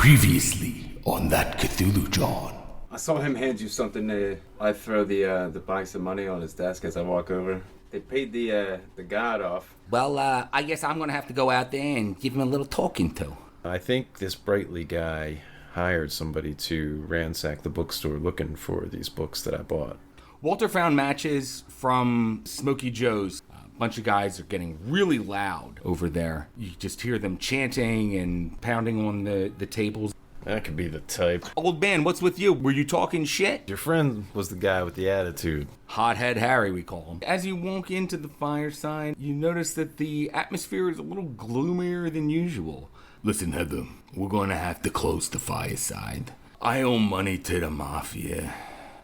Previously on that Cthulhu John. I saw him hand you something there. I throw the box of money on his desk as I walk over. They paid the guard off. Well, I guess I'm gonna have to go out there and give him a little talking to. I think this Brightly guy hired somebody to ransack the bookstore looking for these books that I bought. Walter found matches from Smokey Joe's. A bunch of guys are getting really loud over there. You just hear them chanting and pounding on the tables. That could be the type. Old man, what's with you? Were you talking shit? Your friend was the guy with the attitude. Hothead Harry, we call him. As you walk into the fireside, you notice that the atmosphere is a little gloomier than usual. Listen, Heather, we're gonna have to close the fireside. I owe money to the mafia.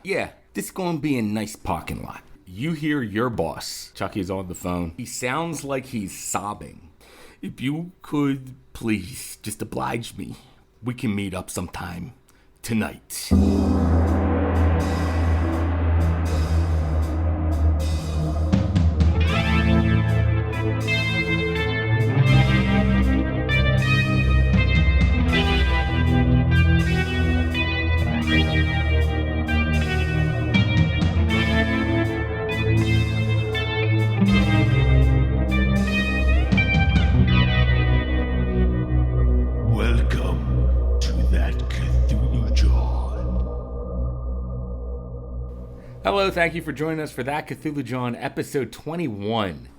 Yeah, this is gonna be a nice parking lot. You hear your boss. Chucky's on the phone. He sounds like he's sobbing. If you could, please, just oblige me. We can meet up sometime tonight. Welcome to that Cthulhu John. Hello, thank you for joining us for That Cthulhu John, episode 21.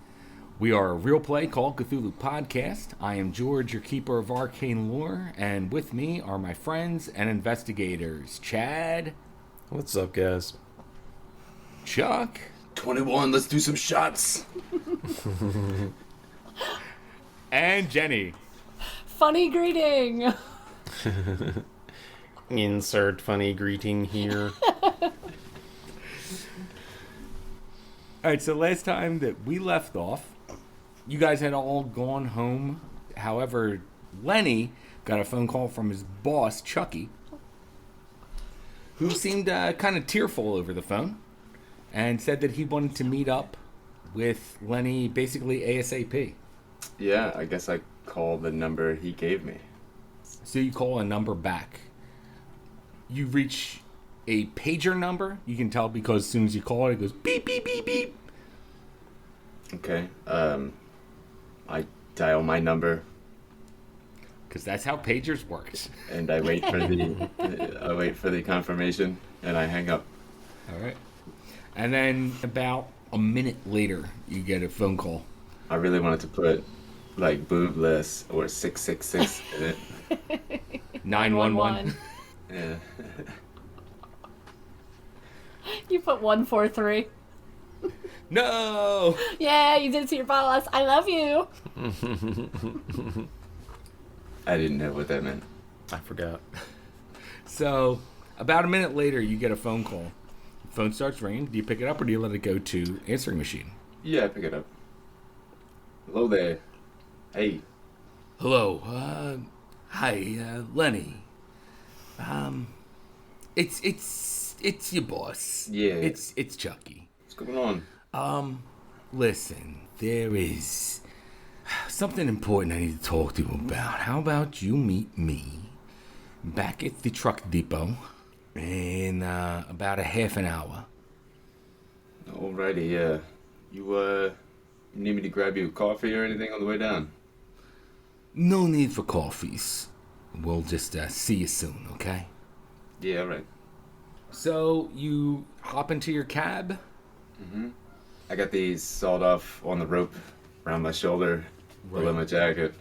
We are a real play called Cthulhu Podcast. I am George, your keeper of arcane lore, and with me are my friends and investigators, Chad. What's up, guys? Chuck. 21, let's do some shots. And Jenny. Funny greeting. Insert funny greeting here. Alright, so last time that we left off, you guys had all gone home. However, Lenny got a phone call from his boss, Chucky, who seemed kind of tearful over the phone and said that he wanted to meet up with Lenny basically ASAP. Yeah, I guess I called the number he gave me. So you call a number back. You reach a pager number. You can tell because as soon as you call it, it goes beep, beep, beep, beep. Okay, I dial my number. Because that's how pagers work. And I wait for the confirmation, and I hang up. All right. And then about a minute later, you get a phone call. I really wanted to put like boobless or 666 in it. 911. Yeah. You put 143. No! Yeah, you did it to your boss. I love you. I didn't know what that meant. I forgot. So, about a minute later, you get a phone call. The phone starts ringing. Do you pick it up or do you let it go to answering machine? Yeah, I pick it up. Hello there. Hey. Hello, hi, Lenny. It's your boss. Yeah. It's Chucky. What's going on? Listen, there is something important I need to talk to you about. How about you meet me back at the truck depot in about a half an hour? Alrighty, yeah. You need me to grab you a coffee or anything on the way down? No need for coffees. We'll just see you soon, okay? Yeah, alright. So, you hop into your cab. I got these sawed off on the rope around my shoulder, below my jacket.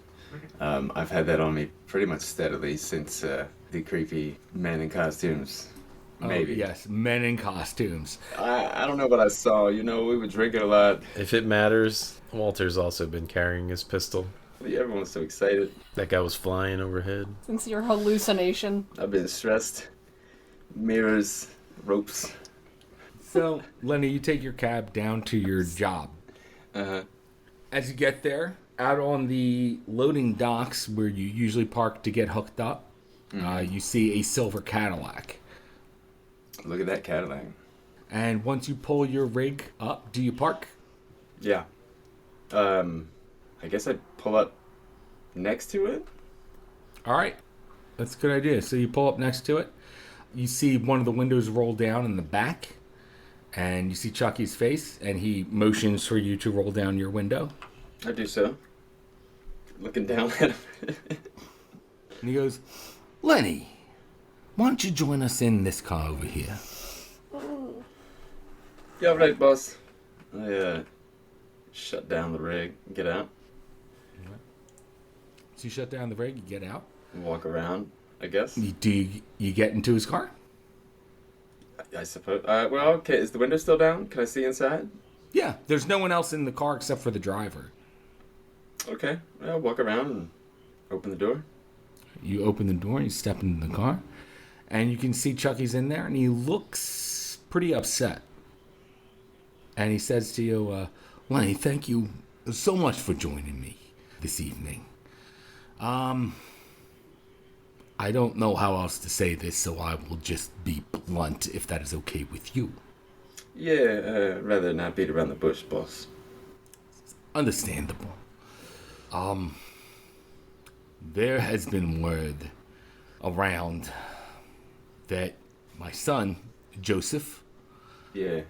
I've had that on me pretty much steadily since the creepy men in costumes. Maybe. Oh, yes, men in costumes. I don't know what I saw. You know, we were drinking a lot. If it matters, Walter's also been carrying his pistol. Everyone's so excited. That guy was flying overhead. Since your hallucination. I've been stressed. Mirrors, ropes. So, Lenny, you take your cab down to your job. Uh-huh. As you get there, out on the loading docks where you usually park to get hooked up, you see a silver Cadillac. Look at that Cadillac. And once you pull your rig up, do you park? Yeah. I guess I'd pull up next to it. All right. That's a good idea. So you pull up next to it. You see one of the windows roll down in the back. And you see Chucky's face. And he motions for you to roll down your window. I do so. Looking down at him. And he goes, Lenny, why don't you join us in this car over here? Yeah, right, boss. I shut down the rig and get out. So you shut down the rig, you get out. And walk around, I guess. You get into his car? I suppose. Well, okay, is the window still down? Can I see inside? Yeah, there's no one else in the car except for the driver. Okay, I'll walk around and open the door. You open the door, you step into the car, and you can see Chucky's in there, and he looks pretty upset. And he says to you, Lenny, thank you so much for joining me this evening. I don't know how else to say this, so I will just be blunt if that is okay with you. Yeah, rather not beat around the bush, boss. Understandable. There has been word around that my son, Joseph, Yeah.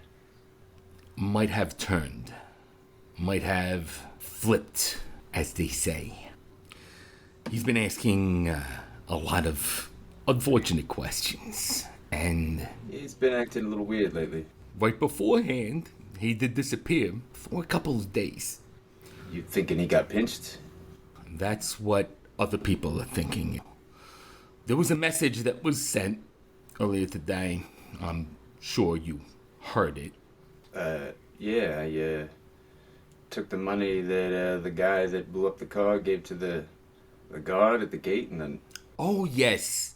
might have turned, might have flipped, as they say. He's been asking a lot of unfortunate questions, and He's been acting a little weird lately. right beforehand, he did disappear for a couple of days. You thinking he got pinched? That's what other people are thinking. There was a message that was sent earlier today. I'm sure you heard it. Yeah, I took the money that the guy that blew up the car gave to the guard at the gate, and then Oh, yes.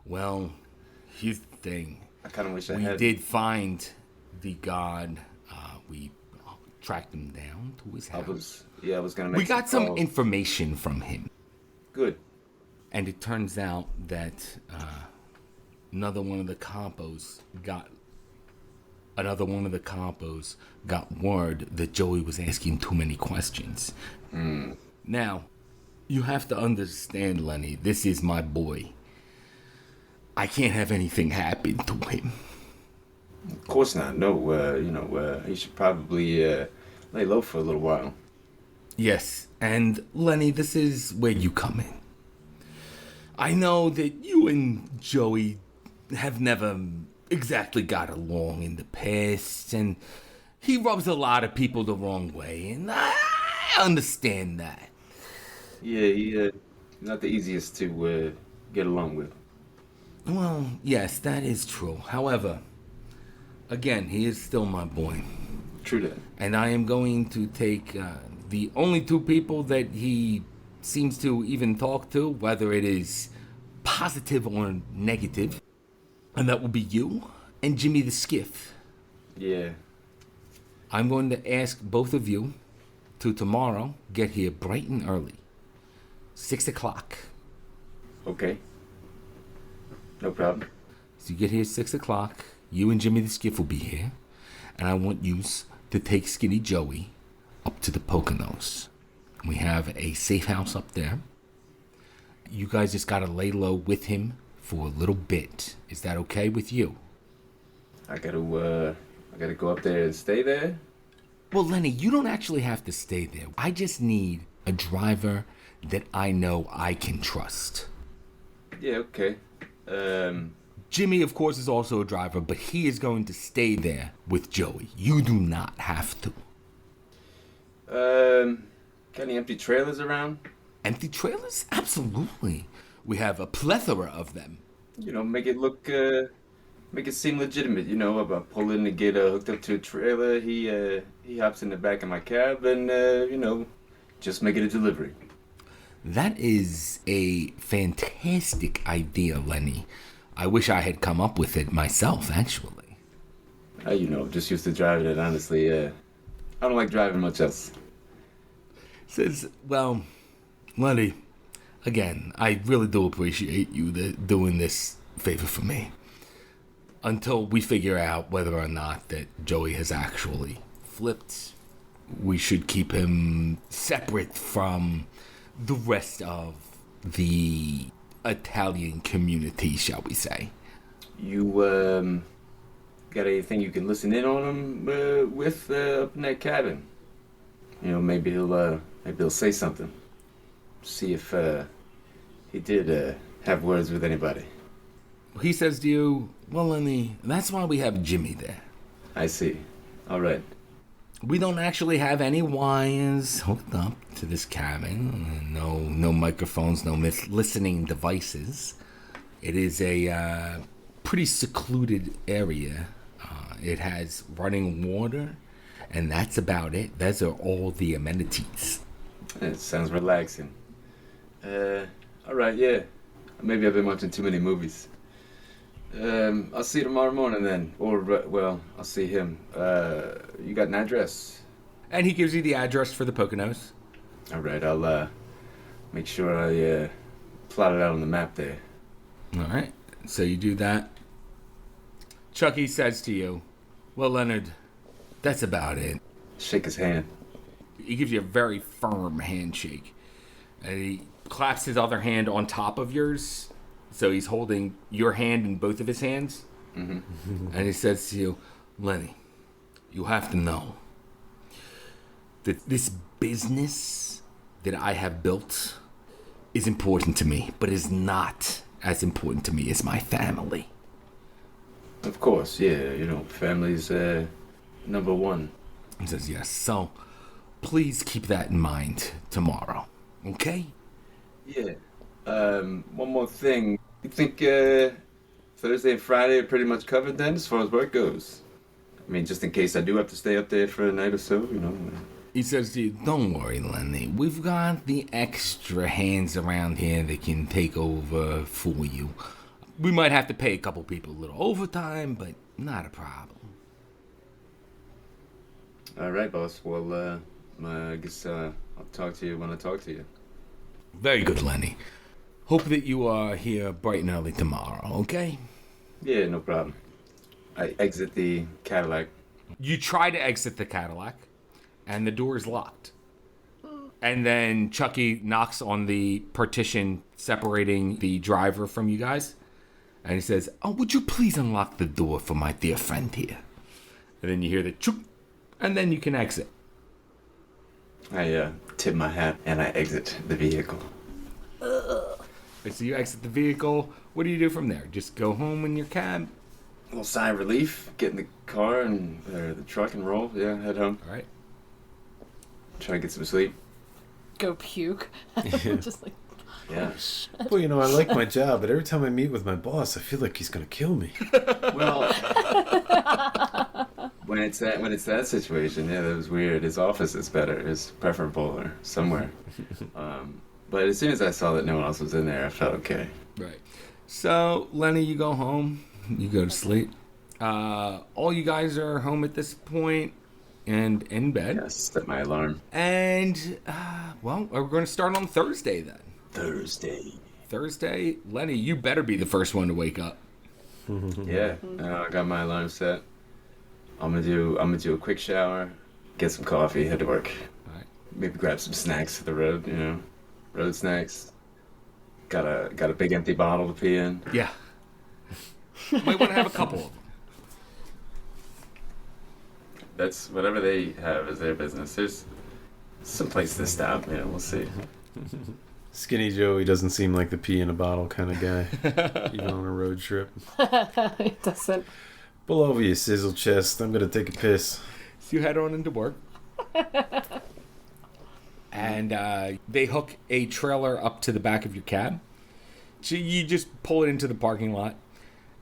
Well, here's the thing. I kind of wish I We had. did find the guard. We tracked him down to his I house. was gonna make. We got some calls. information from him. Good. And it turns out that another one of the compos got word that Joey was asking too many questions. Now, you have to understand, Lenny, this is my boy. I can't have anything happen to him. Of course not. No. He should probably lay low for a little while. Yes, and Lenny, this is where you come in. I know that you and Joey have never exactly got along in the past, and he rubs a lot of people the wrong way, and I understand that. Yeah, he's not the easiest to get along with. Well, yes, that is true. However, again, he is still my boy, True that. and I am going to take the only two people that he seems to even talk to, whether it is positive or negative, and that will be you and Jimmy the Skiff. Yeah. I'm going to ask both of you to tomorrow get here bright and early. 6 o'clock. Okay. No problem. So you get here at 6 o'clock. You and Jimmy the Skiff will be here. And I want you to take Skinny Joey up to the Poconos. We have a safe house up there. You guys just got to lay low with him for a little bit. Is that okay with you? I gotta go up there and stay there. Well, Lenny, you don't actually have to stay there. I just need a driver that I know I can trust. Yeah, okay. Jimmy, of course, is also a driver, but he is going to stay there with Joey. You do not have to. Got any empty trailers around? Empty trailers? Absolutely. We have a plethora of them. Make it seem legitimate. About pulling to get hooked up to a trailer. He hops in the back of my cab and just make it a delivery. That is a fantastic idea, Lenny. I wish I had come up with it myself, actually. Just used to driving it. Honestly, I don't like driving much else. Says, well, Lenny, again, I really do appreciate you doing this favor for me. Until we figure out whether or not that Joey has actually flipped, we should keep him separate from the rest of the Italian community, shall we say. You got anything you can listen in on him with up in that cabin? You know, maybe he'll say something. See if he did have words with anybody. He says to you, well, Lenny, that's why we have Jimmy there. I see. All right. We don't actually have any wires hooked up to this cabin. No microphones, no listening devices. It is a pretty secluded area. It has running water, and that's about it. Those are all the amenities. It sounds relaxing. All right, yeah. Maybe I've been watching too many movies. I'll see you tomorrow morning then. Or, well, I'll see him. You got an address? And he gives you the address for the Poconos. All right, I'll make sure I plot it out on the map there. All right, so you do that. Chucky says to you, well, Leonard, that's about it. Shake his hand. He gives you a very firm handshake. And he claps his other hand on top of yours. So he's holding your hand in both of his hands. Mm-hmm. And he says to you, Lenny, you have to know that this business that I have built is important to me, but is not as important to me as my family. Of course, yeah. You know, family's number one. He says, yes. So please keep that in mind tomorrow. Okay? Yeah. One more thing. You think Thursday and Friday are pretty much covered then as far as work goes? I mean, just in case I do have to stay up there for a night or so, you know. He says to you, don't worry, Lenny. We've got the extra hands around here that can take over for you. We might have to pay a couple people a little overtime, but not a problem. All right, boss. Well, I guess I'll talk to you when I talk to you. Very good, Lenny. Hope that you are here bright and early tomorrow, okay? Yeah, no problem. I exit the Cadillac. You try to exit the Cadillac, and the door is locked. And then Chucky knocks on the partition separating the driver from you guys. And he says, oh, would you please unlock the door for my dear friend here? And then you hear the choop, and then you can exit. I tip my hat and I exit the vehicle. So you exit the vehicle. What do you do from there? Just go home in your cab? A little sigh of relief. Get in the car and the truck and roll. Yeah, head home. All right. Try to get some sleep. Go puke. Just like, Yeah. Well, you know, I like my job, but every time I meet with my boss, I feel like he's gonna kill me. Well, when it's that situation, yeah, that was weird. His office is better. Is preferable or somewhere. But as soon as I saw that no one else was in there, I felt okay. Right. So, Lenny, you go home. You go to sleep. All you guys are home at this point and in bed. Yeah, set my alarm. And, well, we're going to start on Thursday then. Thursday, Lenny, you better be the first one to wake up. Yeah, I got my alarm set. I'm gonna do a quick shower, get some coffee, head to work. All right. Maybe grab some snacks to the road, you know, road snacks. Got a big empty bottle to pee in. Yeah. Might want to have a couple of them. That's whatever they have is their business. There's some place to stop. Yeah, we'll see. Skinny Joe, he doesn't seem like the pee in a bottle kind of guy, even on a road trip. it doesn't. Pull over, you sizzle chest. I'm gonna take a piss. So you head on into work. And they hook a trailer up to the back of your cab. So you just pull it into the parking lot.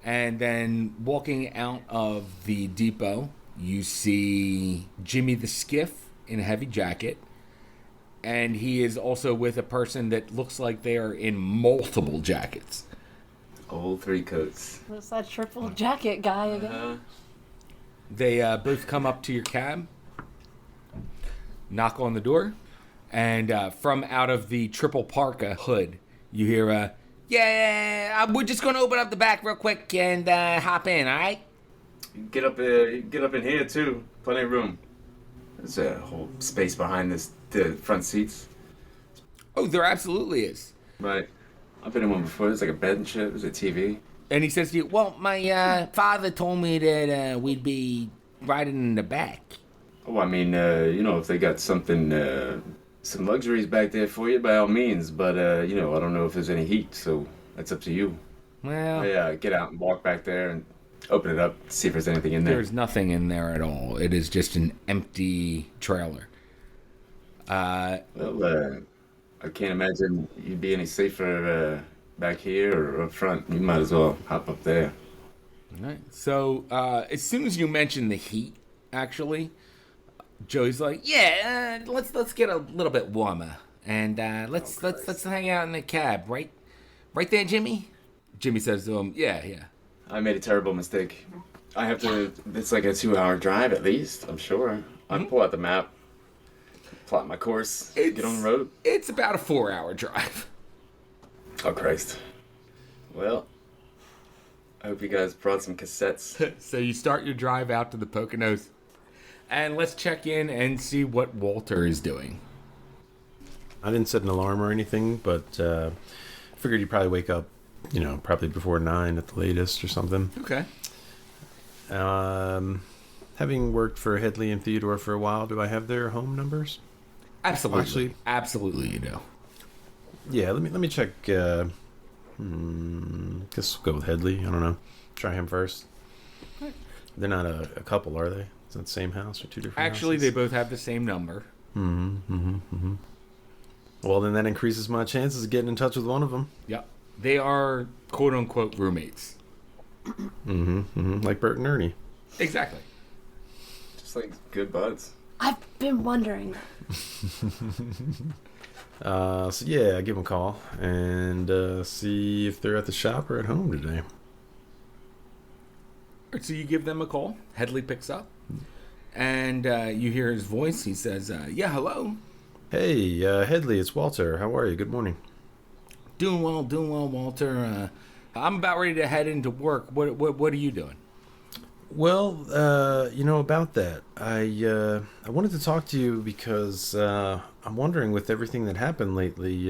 And then walking out of the depot, you see Jimmy the Skiff in a heavy jacket. And he is also with a person that looks like they are in multiple jackets. Old three coats. There's that triple jacket guy again. They both come up to your cab, knock on the door, and from out of the triple parka hood, you hear, yeah, we're just going to open up the back real quick and hop in, all right? You can get up in here too. Plenty of room. There's a whole space behind the front seats. Oh, there absolutely is. Right. I've been in one before. There's like a bed and shit. There's a TV. And he says to you, well, my father told me that we'd be riding in the back. Oh, I mean, if they got something, some luxuries back there for you, by all means. But, I don't know if there's any heat, so that's up to you. Well, Get out and walk back there and open it up, see if there's anything in there. there's nothing in there at all. It is just an empty trailer. Well, I can't imagine you'd be any safer back here or up front. You might as well hop up there. All right. So as soon as you mention the heat, actually, Joey's like, "Yeah, let's get a little bit warmer, and let's hang out in the cab, right there, Jimmy." Jimmy says to him, "Yeah." I made a terrible mistake. I have to. It's like a 2-hour drive at least. I'm sure. I pull out the map, plot my course, get on the road. It's about a 4-hour drive. Oh Christ. Well, I hope you guys brought some cassettes. So you start your drive out to the Poconos, and let's check in and see what Walter is doing. I didn't set an alarm or anything, but figured you'd probably wake up, probably before 9 at the latest or something. Okay. Having worked for Headley and Theodore for a while, do I have their home numbers? Absolutely. Actually, absolutely, you do. Yeah, let me check. Guess we'll go with Headley. I don't know. Try him first. They're not a couple, are they? Is that the same house or two different Actually, houses? they both have the same number. Well, then that increases my chances of getting in touch with one of them. Yep. They are quote-unquote roommates. Like Bert and Ernie. Exactly. Just like good buds. I've been wondering. So yeah, give them a call and see if they're at the shop or at home today. So you give them a call. Headley picks up. And you hear his voice. He says, yeah, hello. Hey, Headley, it's Walter. How are you? Good morning. Doing well, Walter. I'm about ready to head into work. What are you doing? Well, about that, I wanted to talk to you because I'm wondering, with everything that happened lately,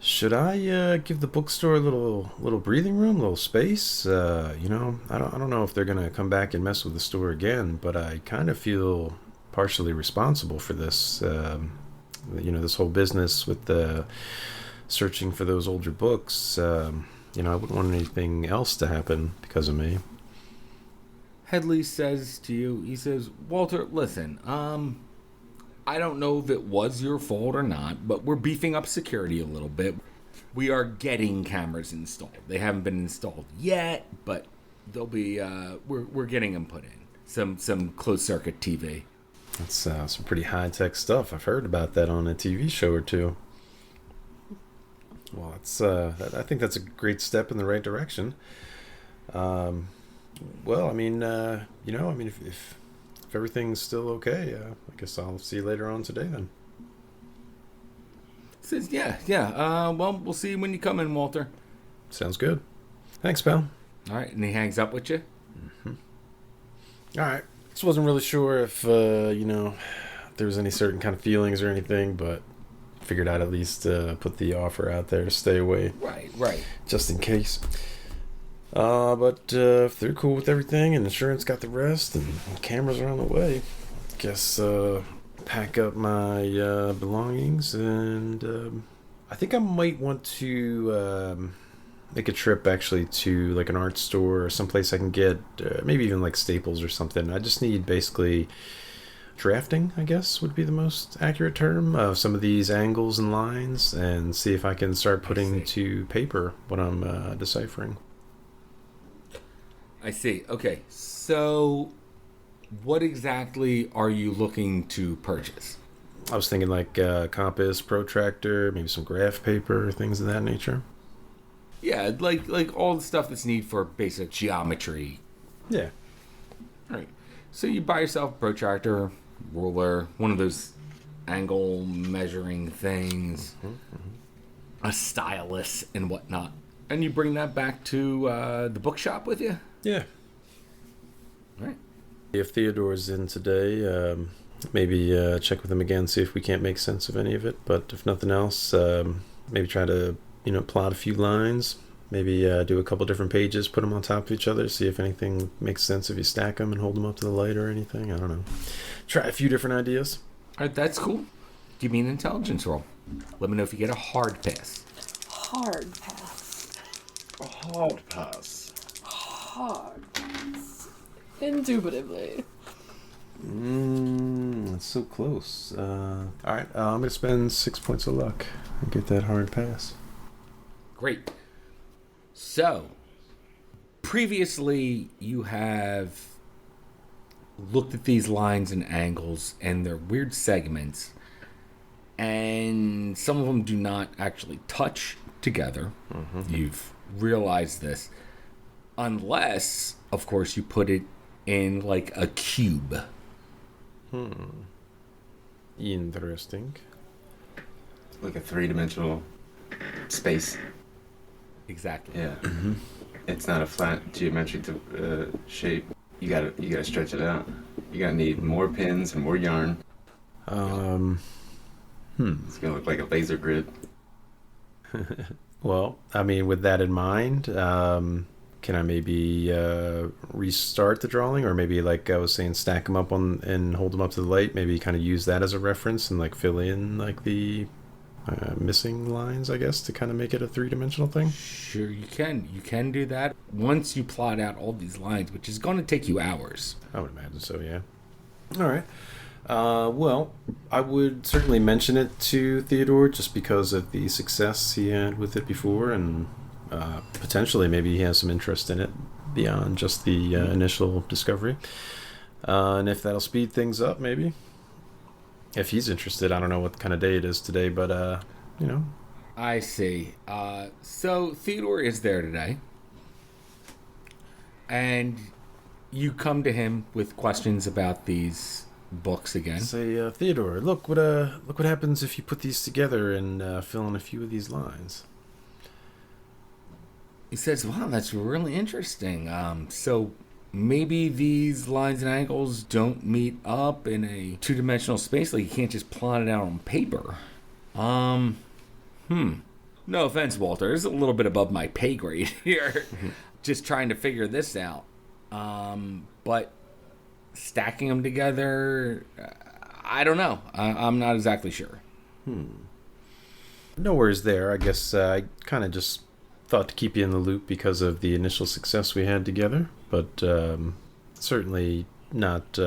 should I give the bookstore a little breathing room, a little space? I don't know if they're gonna come back and mess with the store again, but I kind of feel partially responsible for this. This whole business with the searching for those older books. I wouldn't want anything else to happen because of me. Headley says to you, he says, Walter, listen, I don't know if it was your fault or not, but we're beefing up security a little bit. We are getting cameras installed. They haven't been installed yet, but they'll be, we're getting them put in. Some closed circuit TV. That's some pretty high-tech stuff. I've heard about that on a TV show or two. Well, I think that's a great step in the right direction. Well, if everything's still okay, I guess I'll see you later on today then. Says, yeah. Well, we'll see you when you come in, Walter. Sounds good. Thanks, pal. All right, and he hangs up with you. All right. Just wasn't really sure if there was any certain kind of feelings or anything, but figured I'd at least put the offer out there to stay away. Right. Just in case. But if they're cool with everything and insurance got the rest and cameras are on the way, guess pack up my belongings and I think I might want to make a trip actually to like an art store or someplace I can get maybe even like Staples or something. I just need basically drafting, I guess would be the most accurate term, of some of these angles and lines and see if I can start putting to paper what I'm deciphering. I see. Okay, so what exactly are you looking to purchase? I was thinking like compass, protractor, maybe some graph paper, things of that nature. Yeah, like all the stuff that's needed for basic geometry. Yeah. All right. So you buy yourself a protractor, ruler, one of those angle measuring things, a stylus and whatnot, and you bring that back to the bookshop with you. Yeah. All right. If Theodore's in today, maybe check with him again, see if we can't make sense of any of it. But if nothing else, maybe try to plot a few lines. Maybe do a couple different pages, put them on top of each other, see if anything makes sense if you stack them and hold them up to the light or anything. I don't know. Try a few different ideas. All right, that's cool. Give me an intelligence roll. Let me know if you get a hard pass. Hard pass. A hard pass. Hard pass. Indubitably. That's so close. All right, I'm going to spend 6 points of luck and get that hard pass. Great. So, previously you have looked at these lines and angles and their weird segments, and some of them do not actually touch together. You've realized this, unless, of course, you put it in like a cube. Interesting. Like a three-dimensional space. Exactly. Yeah. It's not a flat geometric shape. You gotta stretch it out. You're gonna need more pins and more yarn. It's gonna look like a laser grid. Well, I mean, with that in mind, can I maybe restart the drawing, or maybe, like I was saying, stack them up on and hold them up to the light? Maybe kind of use that as a reference and like fill in like the missing lines, I guess, to kind of make it a three-dimensional thing. Sure, you can. You can do that once you plot out all these lines, which is going to take you hours. I would imagine so, yeah. All right. Well, I would certainly mention it to Theodore just because of the success he had with it before, and potentially maybe he has some interest in it beyond just the initial discovery. And if that'll speed things up, maybe. If he's interested, I don't know what kind of day it is today, but, I see. So Theodore is there today, and you come to him with questions about these books again. Say, Theodore, look what happens if you put these together and fill in a few of these lines. He says, wow, that's really interesting. So maybe these lines and angles don't meet up in a two-dimensional space. Like, you can't just plot it out on paper. No offense, Walter. It's a little bit above my pay grade here. Just trying to figure this out. But stacking them together, I don't know. I'm not exactly sure. No worries there. I guess I kind of just thought to keep you in the loop because of the initial success we had together, but certainly not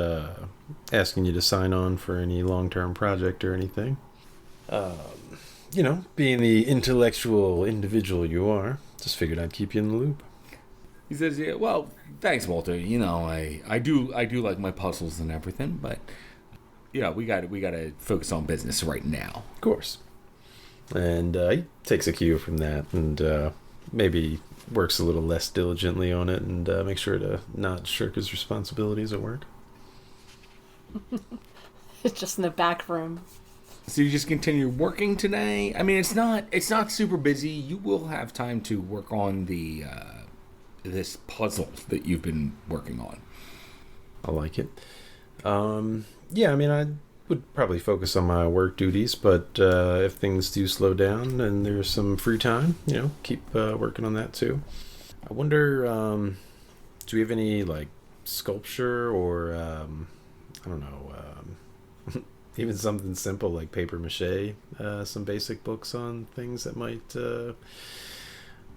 asking you to sign on for any long-term project or anything. Being the intellectual individual you are, just figured I'd keep you in the loop. He says, yeah, well, thanks, Walter. I do like my puzzles and everything, but yeah, we got to focus on business right now. Of course. And he takes a cue from that and maybe works a little less diligently on it and make sure to not shirk his responsibilities at work. It's just in the back room. So you just continue working today? I mean, it's not super busy. You will have time to work on the this puzzle that you've been working on. I like it. Yeah, I mean, I would probably focus on my work duties, but if things do slow down and there's some free time, keep working on that too. I wonder, do we have any like sculpture or I don't know, even something simple like paper mache, some basic books on things that might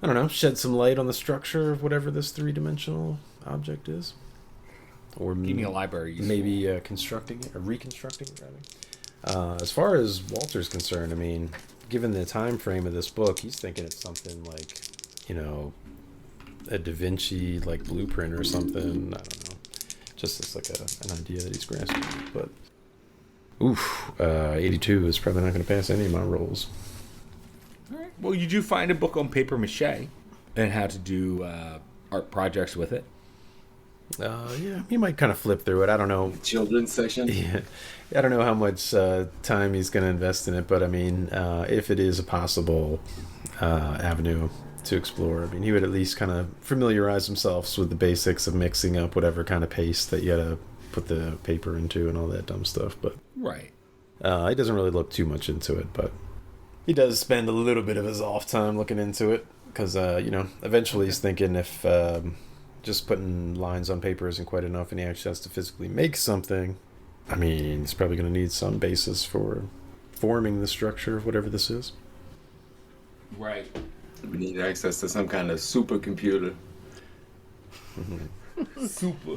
I don't know, shed some light on the structure of whatever this three-dimensional object is. Or give me a library. Maybe constructing it, or reconstructing it, rather. As far as Walter's concerned, I mean, given the time frame of this book, he's thinking it's something like, a Da Vinci, like, blueprint or something. I don't know. Just as, like, an idea that he's grasping. But, 82 is probably not going to pass any of my rolls. All right. Well, you do find a book on paper mache and how to do art projects with it. Yeah, you might kind of flip through it. I don't know. Children's section? Yeah. I don't know how much time he's going to invest in it, but I mean, if it is a possible avenue to explore, I mean, he would at least kind of familiarize himself with the basics of mixing up whatever kind of paste that you gotta put the paper into and all that dumb stuff. But right. He doesn't really look too much into it, but He does spend a little bit of his off time looking into it because, eventually he's thinking if just putting lines on paper isn't quite enough and he actually has to physically make something, I mean, he's probably going to need some basis for forming the structure of whatever this is. Right. We need access to some kind of supercomputer. Super.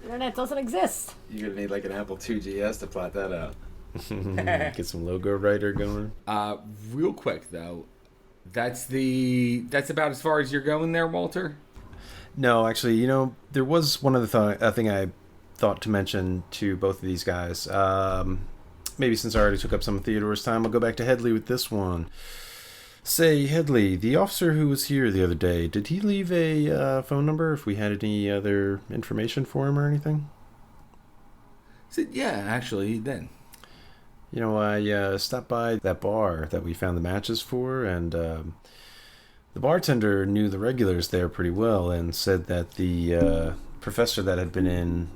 The internet doesn't exist. You're gonna need like an Apple IIGS to plot that out. Get some logo writer going. Real quick though, that's about as far as you're going there, Walter. No, actually, there was one other thing I thought to mention to both of these guys. Maybe since I already took up some of Theodore's time, I'll go back to Headley with this one. Say, Headley, the officer who was here the other day, did he leave a phone number if we had any other information for him or anything? Yeah, actually, he did. I stopped by that bar that we found the matches for, and the bartender knew the regulars there pretty well and said that the professor that had been in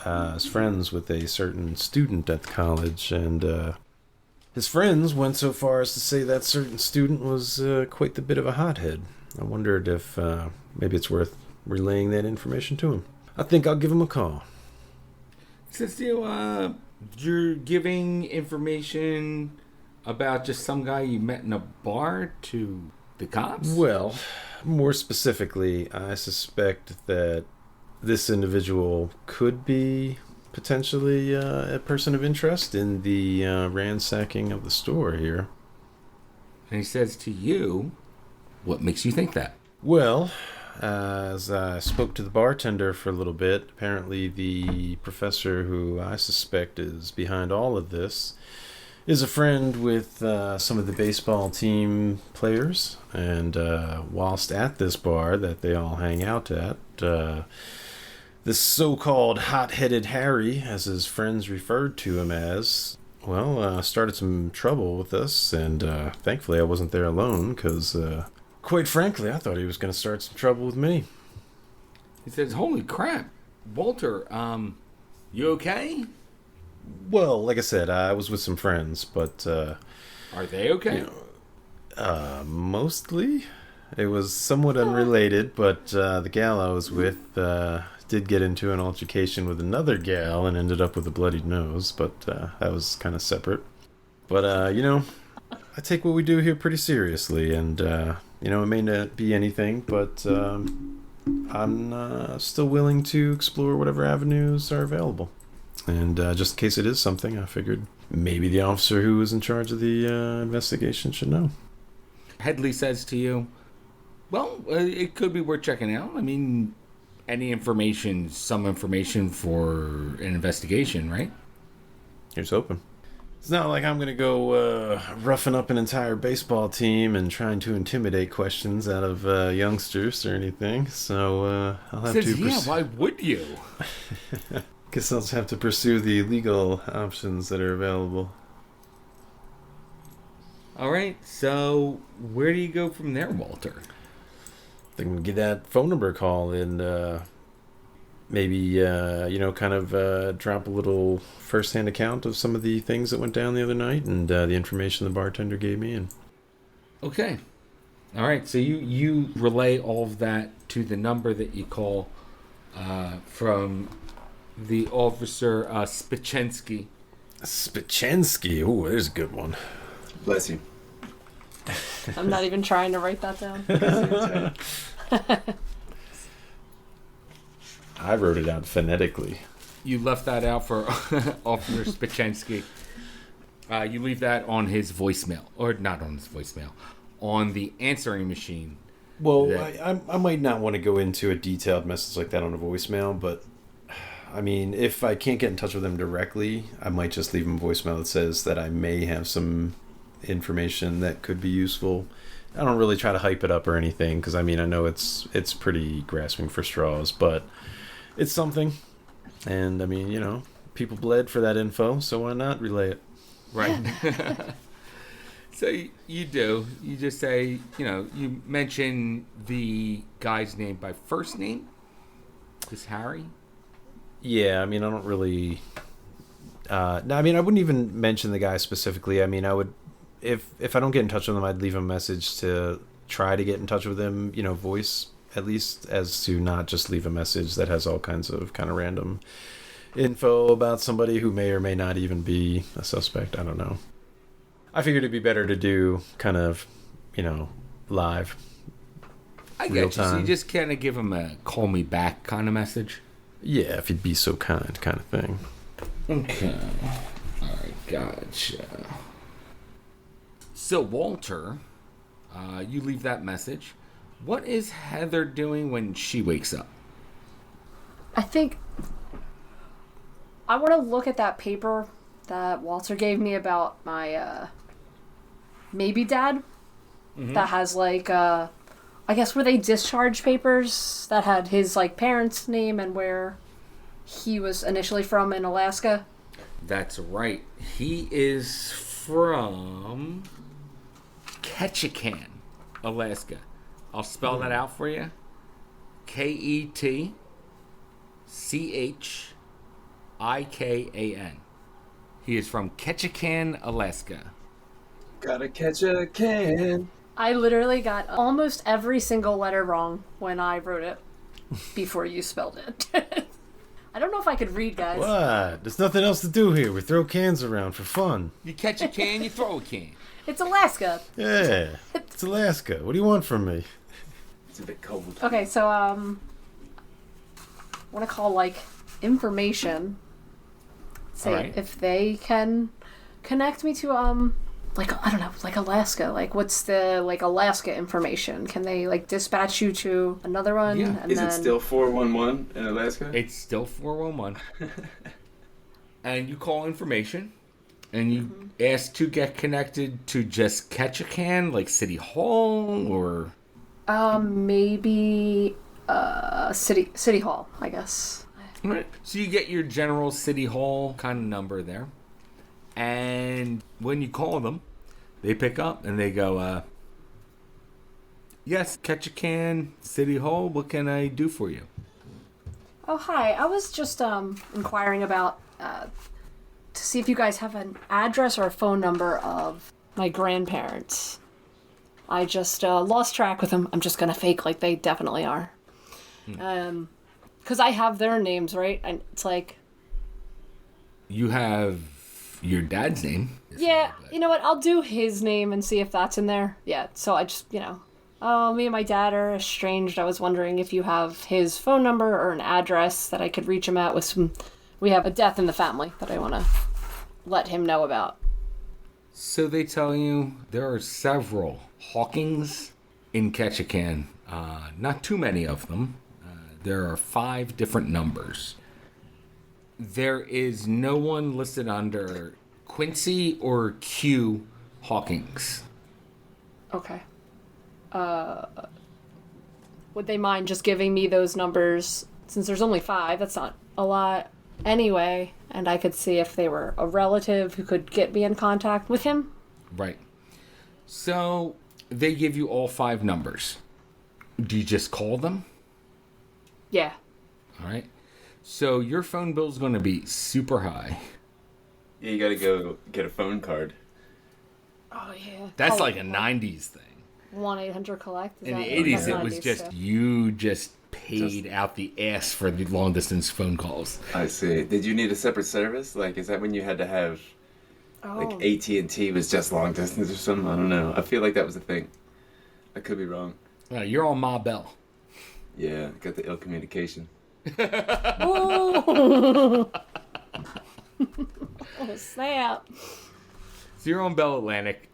is friends with a certain student at the college, and his friends went so far as to say that certain student was quite the bit of a hothead. I wondered if maybe it's worth relaying that information to him. I think I'll give him a call. Since you're giving information about just some guy you met in a bar to the cops? Well, more specifically, I suspect that this individual could be potentially a person of interest in the ransacking of the store here. And he says to you, what makes you think that? Well, as I spoke to the bartender for a little bit, apparently the professor who I suspect is behind all of this is a friend with some of the baseball team players. And whilst at this bar that they all hang out at, this so-called hot-headed Harry, as his friends referred to him as, started some trouble with us, and thankfully I wasn't there alone, because, quite frankly, I thought he was going to start some trouble with me. He says, holy crap, Walter, you okay? Well, like I said, I was with some friends, but, are they okay? Mostly. It was somewhat unrelated, but the gal I was with did get into an altercation with another gal and ended up with a bloodied nose, but that was kind of separate. But, I take what we do here pretty seriously, and, it may not be anything, but I'm still willing to explore whatever avenues are available. And just in case it is something, I figured maybe the officer who was in charge of the investigation should know. Headley says to you, well, it could be worth checking out. I mean, some information for an investigation, right? Here's hoping. It's not like I'm going to go roughing up an entire baseball team and trying to intimidate questions out of youngsters or anything, so I'll have to... why would you? Guess I'll just have to pursue the legal options that are available. All right, so where do you go from there, Walter? I think I'm going to give that phone number a call and maybe, drop a little first-hand account of some of the things that went down the other night and the information the bartender gave me. And okay. All right, so you relay all of that to the number that you call from the officer Spichensky. Spichensky? Oh, there's a good one. Bless you. I'm not even trying to write that down. I wrote it out phonetically. You left that out for Officer Spichensky. You leave that on his voicemail, or not on his voicemail, on the answering machine. Well, I might not want to go into a detailed message like that on a voicemail, but I mean, if I can't get in touch with him directly, I might just leave him a voicemail that says that I may have some information that could be useful. I don't really try to hype it up or anything, because I mean, I know it's pretty grasping for straws, but it's something. And I mean, people bled for that info, so why not relay it? Right. So you do. You just say, you mention the guy's name by first name. This Harry? Yeah, I mean, I don't really... no, I mean, I wouldn't even mention the guy specifically. I mean, I would... if I don't get in touch with them, I'd leave a message to try to get in touch with them, voice at least, as to not just leave a message that has all kinds of kind of random info about somebody who may or may not even be a suspect. I don't know. I figured it'd be better to do kind of, live. I real get you. So time. you just kind of give him a call me back kind of message? Yeah, if you'd be so kind of thing. Okay. All right, gotcha. So, Walter, you leave that message. What is Heather doing when she wakes up? I think I want to look at that paper that Walter gave me about my maybe dad. That has like I guess were they discharge papers that had his like parents' name and where he was initially from in Alaska. That's right. He is from Ketchikan, Alaska. I'll spell that out for you. Ketchikan. He is from Ketchikan, Alaska. Gotta catch a can. I literally got almost every single letter wrong when I wrote it before you spelled it. I don't know if I could read, guys. What? There's nothing else to do here. We throw cans around for fun. You catch a can, you throw a can. It's Alaska. Yeah, it's Alaska. What do you want from me? It's a bit cold. Okay, so I want to call like information. Say Alright. if they can connect me to like I don't know, like Alaska. Like what's the like Alaska information? Can they like dispatch you to another one? Yeah. And Is it still 411 in Alaska? It's still 411. And you call information, and you ask to get connected to just Ketchikan, like City Hall, or... maybe city hall, I guess. Right. So you get your general City Hall kind of number there. And when you call them, they pick up and they go, yes, Ketchikan, City Hall, what can I do for you? Oh, hi. I was just inquiring about to see if you guys have an address or a phone number of my grandparents. I just lost track with them. I'm just gonna fake like they definitely are. Because I have their names, right? And it's like... You have your dad's name. Yeah, you know what? I'll do his name and see if that's in there. Yeah, so I just, oh, me and my dad are estranged. I was wondering if you have his phone number or an address that I could reach him at with some... We have a death in the family that I want to let him know about. So they tell you there are several Hawkings in Ketchikan. Not too many of them. There are 5 different numbers. There is no one listed under Quincy or Q Hawkins. Okay. Would they mind just giving me those numbers? Since there's only 5, that's not a lot anyway. And I could see if they were a relative who could get me in contact with him. Right. So they give you all 5 numbers. Do you just call them? Yeah. All right. So your phone bill is going to be super high. Yeah, you gotta go get a phone card. Oh, yeah. That's like a 90s thing. 1-800-COLLECT? In the 80s, it was just, you just paid out the ass for the long distance phone calls. I see. Did you need a separate service? Like, is that when you had to have, like, AT&T was just long distance or something? I don't know. I feel like that was a thing. I could be wrong. You're on Ma Bell. Yeah, got the ill communication. Oh, snap. So you're on Bell Atlantic.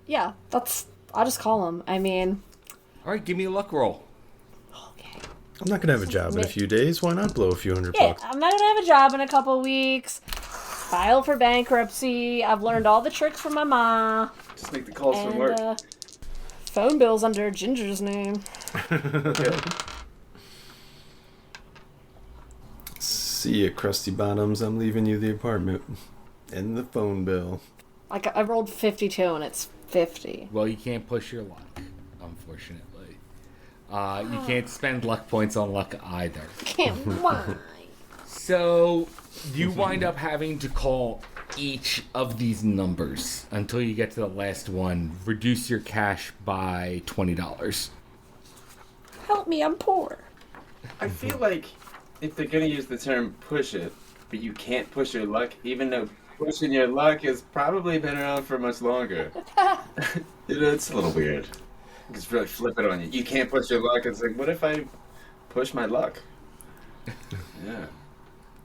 Yeah, I'll just call him. I mean... All right, give me a luck roll. Okay. I'm not gonna have a job in a few days. Why not blow a few $100 Yeah, bucks? I'm not gonna have a job in a couple weeks. File for bankruptcy. I've learned all the tricks from my ma. Just make the calls from work. Phone bills under Ginger's name. Okay. See ya, crusty bottoms. I'm leaving you the apartment and the phone bill. Like I rolled 52 and it's 50. Well, you can't push your luck, unfortunately. You can't spend luck points on luck either. Can't why? So you wind up having to call each of these numbers until you get to the last one. Reduce your cash by $20. Help me, I'm poor. I feel like if they're gonna use the term push it, but you can't push your luck, even though pushing your luck has probably been around for much longer. It's a little weird. Just really flip it on you. You can't push your luck. It's like, what if I push my luck? Yeah.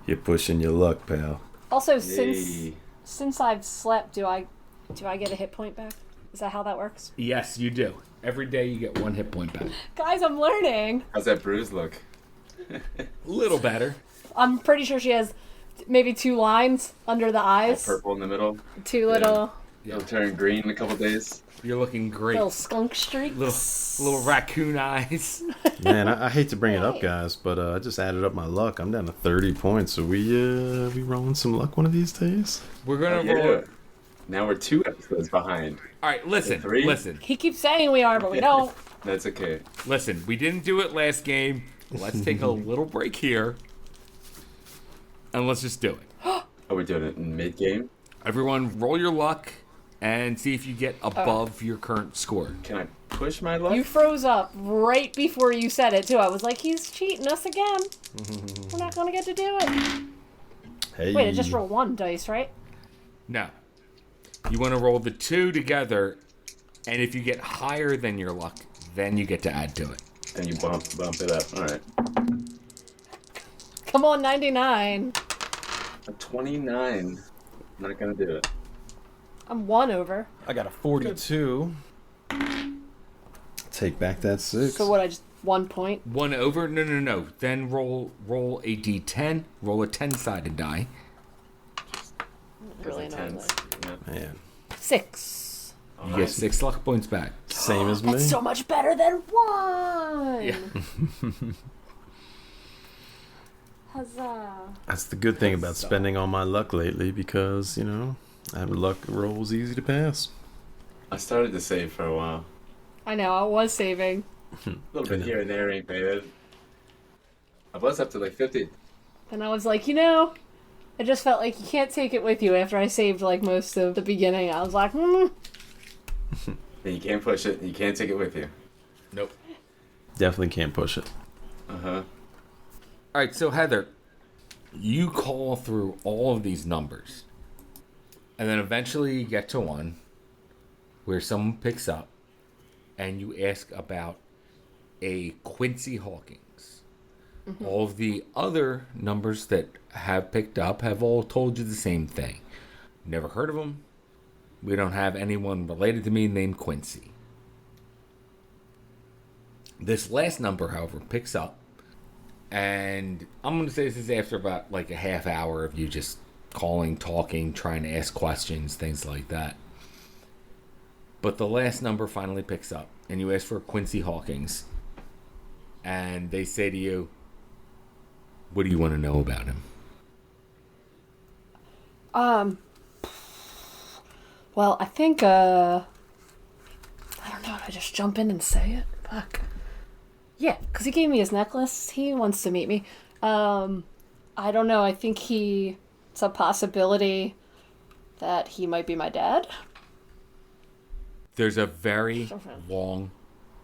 You're pushing your luck, pal. Also, Yay. since I've slept, do I get a hit point back? Is that how that works? Yes, you do. Every day you get 1 hit point back. Guys, I'm learning. How's that bruise look? A little better. I'm pretty sure she has maybe 2 lines under the eyes. Purple in the middle. 2 little It'll turn green in a couple days. You're looking great. little skunk streaks. Little raccoon eyes. Man, I hate to bring it up, guys, but I just added up my luck. I'm down to 30 points. So we rolling some luck one of these days? We're gonna Yeah. roll. Now we're 2 episodes behind. All right, listen, 3? listen, He keeps saying we are, but we don't. That's okay. listen. We didn't do it last game. Let's take a little break here, and let's just do it. Oh, we're doing it in mid-game? Everyone, roll your luck and see if you get above your current score. Can I push my luck? You froze up right before you said it, too. I was like, he's cheating us again. We're not going to get to do it. Hey. Wait, I just rolled 1 dice, right? No, you want to roll the 2 together, and if you get higher than your luck, then you get to add to it. And you bump it up. All right. Come on, 99. A 29. Not gonna do it. I'm 1 over. I got a 42. Take back that 6. So what, I just 1 point? 1 over? No. Then roll a d10. Roll a 10-sided die. Really Because annoying. of tens. Yeah. Man, 6. You get 6 luck points back. same as me. That's so much better than 1. Yeah. Huzzah. That's the good thing about spending all my luck lately because, luck rolls easy to pass. I started to save for a while. I know, I was saving. A little bit here and there ain't bad. I was up to like 50. And I was like, I just felt like you can't take it with you after I saved like most of the beginning. I was like, And you can't push it. You can't take it with you. Nope. Definitely can't push it. Uh-huh. All right, so Heather, you call through all of these numbers, and then eventually you get to one where someone picks up, and you ask about a Quincy Hawkins. Mm-hmm. All of the other numbers that have picked up have all told you the same thing. Never heard of them. We don't have anyone related to me named Quincy. This last number, however, picks up. And I'm going to say this is after about like a half hour of you just calling, talking, trying to ask questions, things like that. But the last number finally picks up, and you ask for Quincy Hawkins. And they say to you, what do you want to know about him? well, I think, I don't know, I just jump in and say it? Fuck. Yeah, because he gave me his necklace. He wants to meet me. I don't know. I think it's a possibility that he might be my dad. There's a very long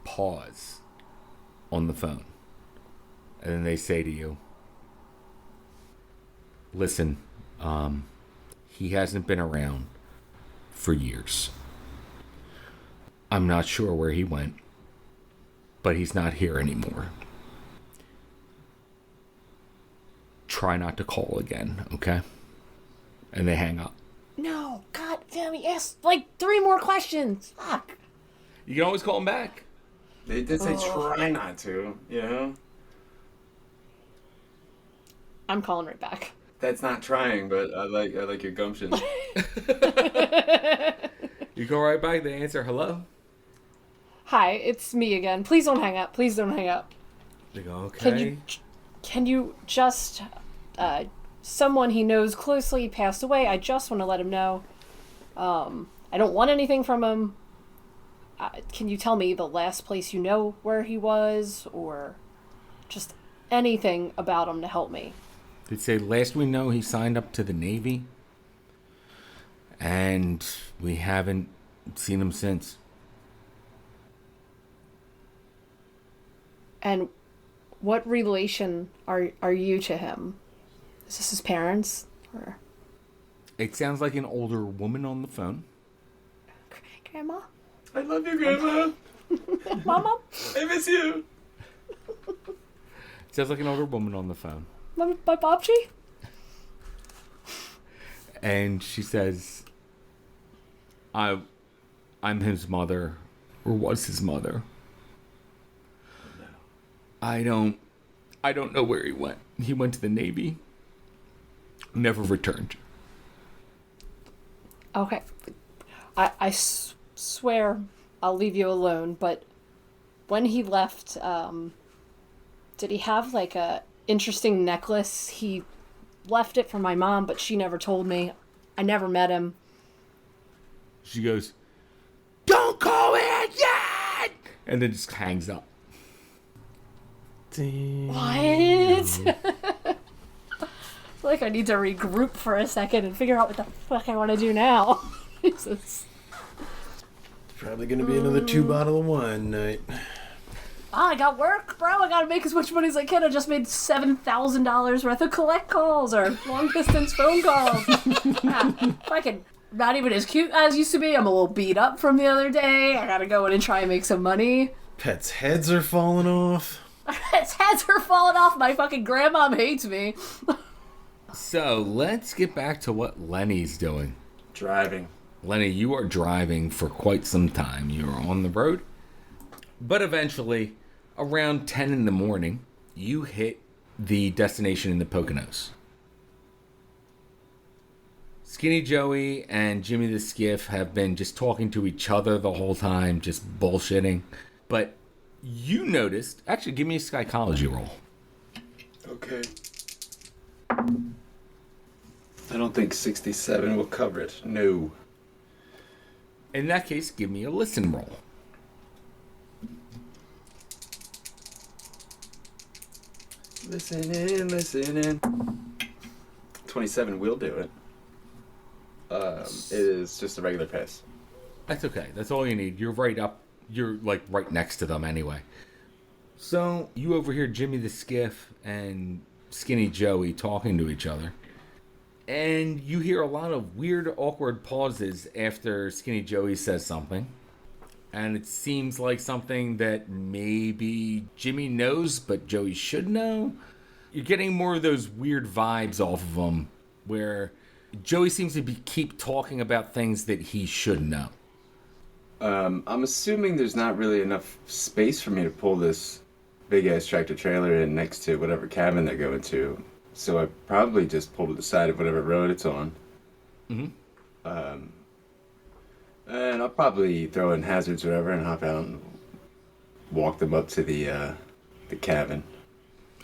pause on the phone. And then they say to you, listen, he hasn't been around for years. I'm not sure where he went, but he's not here anymore. Try not to call again, okay? And they hang up. No, god damn, he asked like 3 more questions. Fuck. You can always call him back. They did say try not to, I'm calling right back. That's not trying, but I like your gumption. You go right back, they answer, hello? Hi, it's me again. Please don't hang up. Please don't hang up. They go, okay. Can you just, someone he knows closely passed away. I just want to let him know. I don't want anything from him. Can you tell me the last place you know where he was, or just anything about him to help me? They'd say, last we know, he signed up to the Navy. And we haven't seen him since. And what relation are you to him? Is this his parents? Or It sounds like an older woman on the phone. Grandma? I love you, Grandma. Mama? I miss you. Sounds like an older woman on the phone. My Bobji? And she says, I'm his mother, or was his mother. I don't know where he went. He went to the Navy. Never returned. Okay. I swear I'll leave you alone, but when he left, did he have like a interesting necklace? He left it for my mom, but she never told me. I never met him. She goes, "Don't go in yet!" And then just hangs up. Damn. What? Like I need to regroup for a second and figure out what the fuck I want to do now. Jesus. Probably gonna be another 2 bottle of wine night. I got work, bro. I gotta make as much money as I can. I just made $7,000 worth of collect calls or long distance phone calls. Fucking not even as cute as used to be. I'm a little beat up from the other day. I gotta go in and try and make some money. Pets' heads are falling off. His heads are falling off. My fucking grandmom hates me. So let's get back to what Lenny's doing. Driving. Lenny, you are driving for quite some time. You are on the road. But eventually, around 10 in the morning, you hit the destination in the Poconos. Skinny Joey and Jimmy the Skiff have been just talking to each other the whole time, just bullshitting. But you noticed... Actually, give me a psychology roll. Okay. I don't think 67 will cover it. No. In that case, give me a listen roll. Listen in. 27 will do it. It is just a regular pass. That's okay. That's all you need. You're right up. You're like right next to them anyway. So you overhear Jimmy the Skiff and Skinny Joey talking to each other. And you hear a lot of weird, awkward pauses after Skinny Joey says something. And it seems like something that maybe Jimmy knows, but Joey should know. You're getting more of those weird vibes off of him, where Joey seems to keep talking about things that he should know. I'm assuming there's not really enough space for me to pull this big-ass tractor trailer in next to whatever cabin they're going to. So I probably just pull to the side of whatever road it's on. Mm-hmm. And I'll probably throw in hazards or whatever and hop out and walk them up to the cabin.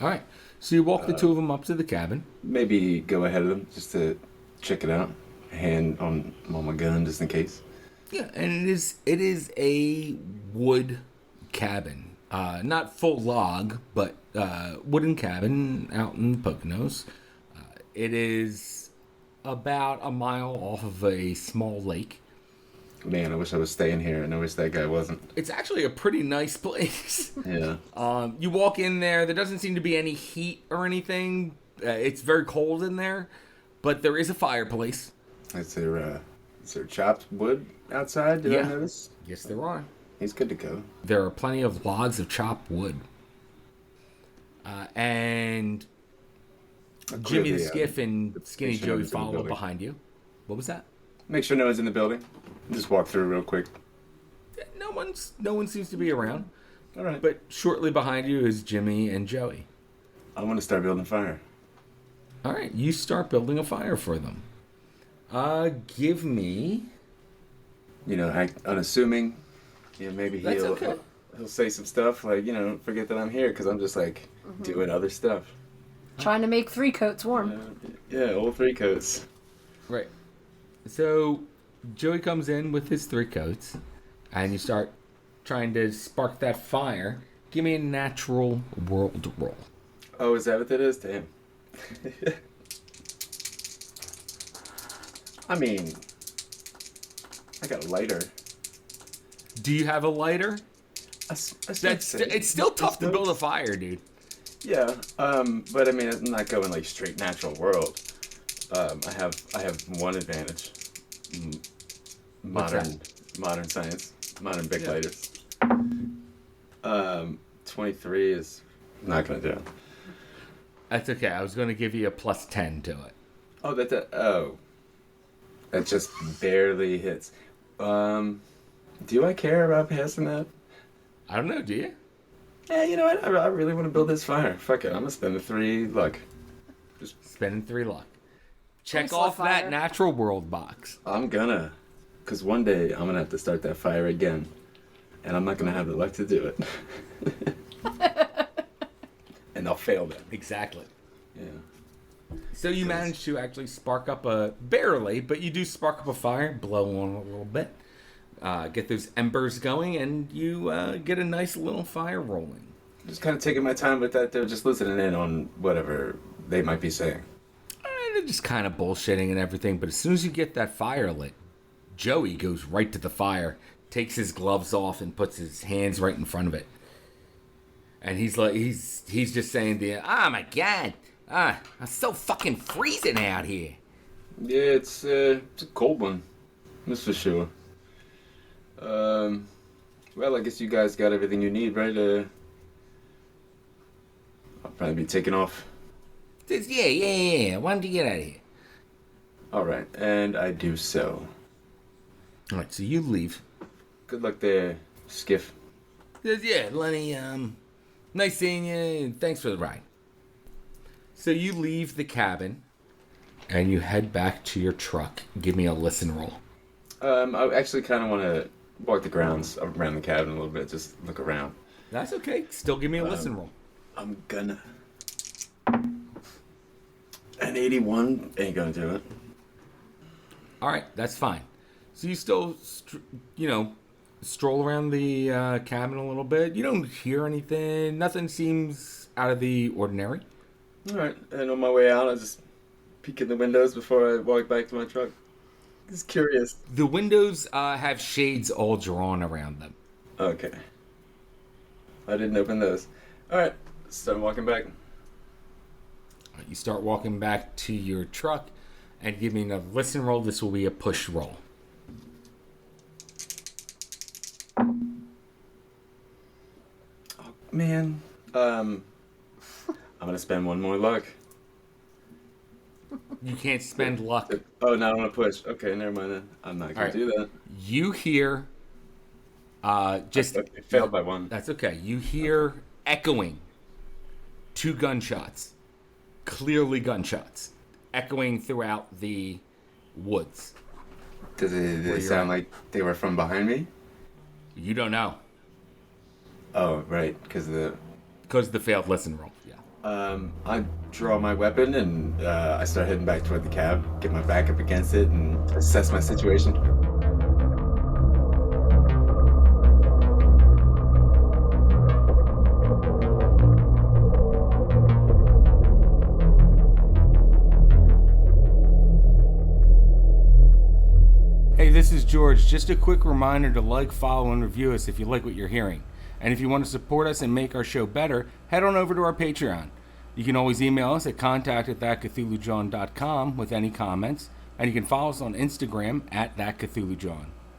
All right. So you walk the two of them up to the cabin. Maybe go ahead of them just to check it out. Hand on my gun just in case. Yeah, and it is a wood cabin. Not full log, but wooden cabin out in Poconos. It is about a mile off of a small lake. Man, I wish I was staying here, and I wish that guy wasn't. It's actually a pretty nice place. Yeah. You walk in there. There doesn't seem to be any heat or anything. It's very cold in there, but there is a fireplace. Is there chopped wood outside? Did I notice? Yes, there are. He's good to go. There are plenty of logs of chopped wood. And Jimmy the Skiff and Skinny Joey follow behind you. What was that? Make sure no one's in the building. Just walk through real quick. No one seems to be around. All right. But shortly behind you is Jimmy and Joey. I want to start building fire. All right, you start building a fire for them. Give me... Act unassuming. Maybe he'll say some stuff like, forget that I'm here because I'm just doing other stuff. Trying to make 3 coats warm. Yeah, all 3 coats. Right. So Joey comes in with his 3 coats, and you start trying to spark that fire. Give me a natural world roll. Oh, is that what that is? Damn. I mean, I got a lighter. Do you have a lighter? It's still tough to build a fire, dude. Yeah, but I mean, I'm not going like straight natural world. I have one advantage. Modern science, modern big lighters. 23 is not gonna do it. That's okay. I was going to give you a plus 10 to it. Oh, that just barely hits. Do I care about passing that? I don't know. Do you? Yeah, you know what? I really want to build this fire. Fuck it, I'm gonna spend the 3 luck. Spending 3 luck. Check Nice off fire. that natural world box. I'm gonna, cause one day I'm gonna have to start that fire again, and I'm not gonna have the luck to do it. And I'll fail then. Exactly. Yeah. So you managed to actually spark up barely, but you do spark up a fire, blow on a little bit, get those embers going, and you get a nice little fire rolling. Just kind of taking my time with that. They're just listening in on whatever they might be saying. They're just kind of bullshitting and everything, but as soon as you get that fire lit, Joey goes right to the fire, takes his gloves off, and puts his hands right in front of it. And he's like, he's just saying to you, "Oh my god, it's so fucking freezing out here." Yeah, it's a cold one, that's for sure. Well, I guess you guys got everything you need, right? I'll probably be taking off. Yeah. Why don't you get out of here? All right, and I do so. All right, so you leave. Good luck there, Skiff. Says, yeah, Lenny, nice seeing you, and thanks for the ride. So you leave the cabin, and you head back to your truck. Give me a listen roll. I actually kind of want to walk the grounds around the cabin a little bit, just look around. That's okay. Still give me a listen roll. I'm gonna. An 81 ain't gonna do it. All right, that's fine. So you still, stroll around the cabin a little bit. You don't hear anything. Nothing seems out of the ordinary. All right, and on my way out, I just peek in the windows before I walk back to my truck. Just curious. The windows have shades all drawn around them. Okay. I didn't open those. All right, start walking back. You start walking back to your truck and give me a listen roll. This will be a push roll. Oh, man, I'm gonna spend one more luck. You can't spend luck. Oh, no, I'm gonna push. Okay, never mind then. I'm not gonna do that. You hear, just Okay, failed by one. that's okay. You hear echoing 2 gunshots, clearly gunshots, echoing throughout the woods. Did it sound like they were from behind me? You don't know Oh, right, because the. because of the failed listen roll. Yeah. I draw my weapon and I start heading back toward the cab, get my back up against it, and assess my situation. Hey, this is George. Just a quick reminder to like, follow, and review us if you like what you're hearing. And if you want to support us and make our show better, head on over to our Patreon. You can always email us at contact@thatcthulhujohn.com with any comments, and you can follow us on Instagram @thatcthulhujohn.